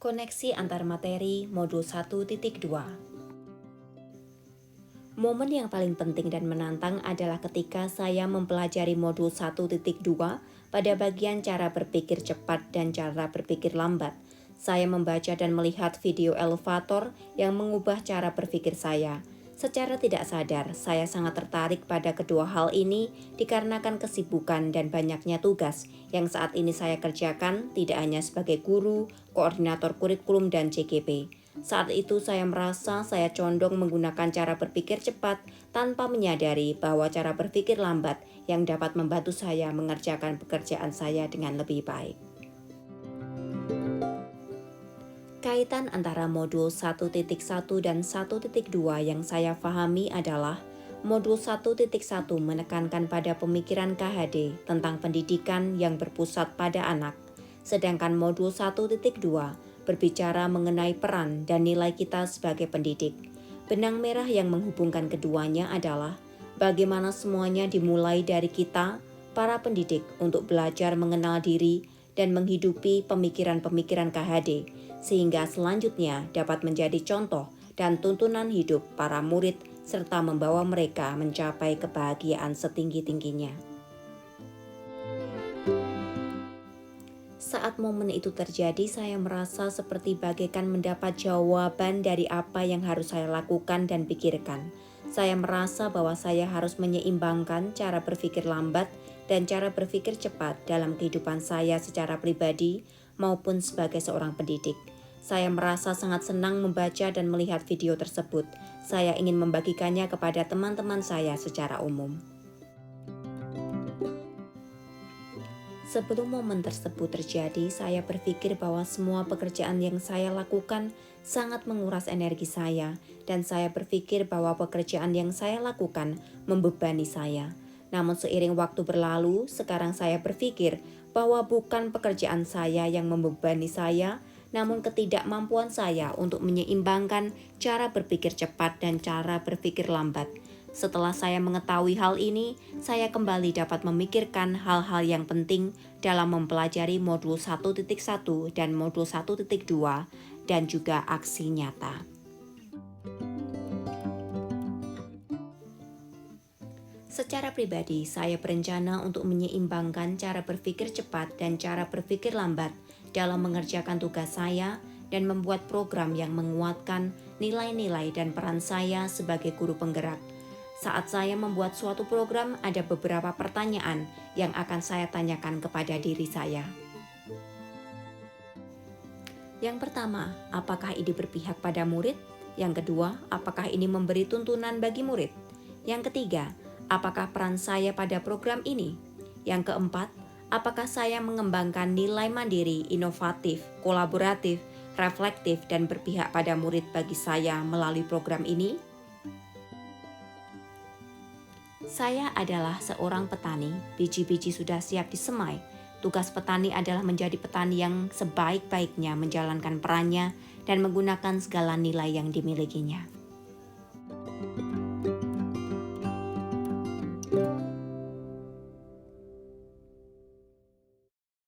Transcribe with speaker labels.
Speaker 1: Koneksi antar materi modul 1.2. Momen yang paling penting dan menantang adalah ketika saya mempelajari modul 1.2 pada bagian cara berpikir cepat dan cara berpikir lambat. Saya membaca dan melihat video elevator yang mengubah cara berpikir saya. Secara tidak sadar, saya sangat tertarik pada kedua hal ini dikarenakan kesibukan dan banyaknya tugas yang saat ini saya kerjakan tidak hanya sebagai guru, koordinator kurikulum, dan CGP. Saat itu saya merasa saya condong menggunakan cara berpikir cepat tanpa menyadari bahwa cara berpikir lambat yang dapat membantu saya mengerjakan pekerjaan saya dengan lebih baik. Kaitan antara modul 1.1 dan 1.2 yang saya pahami adalah modul 1.1 menekankan pada pemikiran KHD tentang pendidikan yang berpusat pada anak, sedangkan modul 1.2 berbicara mengenai peran dan nilai kita sebagai pendidik. Benang merah yang menghubungkan keduanya adalah bagaimana semuanya dimulai dari kita, para pendidik, untuk belajar mengenal diri dan menghidupi pemikiran-pemikiran KHD, sehingga selanjutnya dapat menjadi contoh dan tuntunan hidup para murid serta membawa mereka mencapai kebahagiaan setinggi-tingginya. Saat momen itu terjadi, saya merasa seperti bagaikan mendapat jawaban dari apa yang harus saya lakukan dan pikirkan. Saya merasa bahwa saya harus menyeimbangkan cara berpikir lambat dan cara berpikir cepat dalam kehidupan saya secara pribadi maupun sebagai seorang pendidik. Saya merasa sangat senang membaca dan melihat video tersebut. Saya ingin membagikannya kepada teman-teman saya secara umum. Sebelum momen tersebut terjadi, saya berpikir bahwa semua pekerjaan yang saya lakukan sangat menguras energi saya, dan saya berpikir bahwa pekerjaan yang saya lakukan membebani saya. Namun seiring waktu berlalu, sekarang saya berpikir bahwa bukan pekerjaan saya yang membebani saya, namun ketidakmampuan saya untuk menyeimbangkan cara berpikir cepat dan cara berpikir lambat. Setelah saya mengetahui hal ini, saya kembali dapat memikirkan hal-hal yang penting dalam mempelajari modul 1.1 dan modul 1.2 dan juga aksi nyata. Secara pribadi, saya berencana untuk menyeimbangkan cara berpikir cepat dan cara berpikir lambat dalam mengerjakan tugas saya dan membuat program yang menguatkan nilai-nilai dan peran saya sebagai guru penggerak. Saat saya membuat suatu program, ada beberapa pertanyaan yang akan saya tanyakan kepada diri saya. Yang pertama, apakah ini berpihak pada murid? Yang kedua, apakah ini memberi tuntunan bagi murid? Yang ketiga, apakah peran saya pada program ini? Yang keempat, apakah saya mengembangkan nilai mandiri, inovatif, kolaboratif, reflektif, dan berpihak pada murid bagi saya melalui program ini? Saya adalah seorang petani, biji-biji sudah siap disemai. Tugas petani adalah menjadi petani yang sebaik-baiknya menjalankan perannya dan menggunakan segala nilai yang dimilikinya.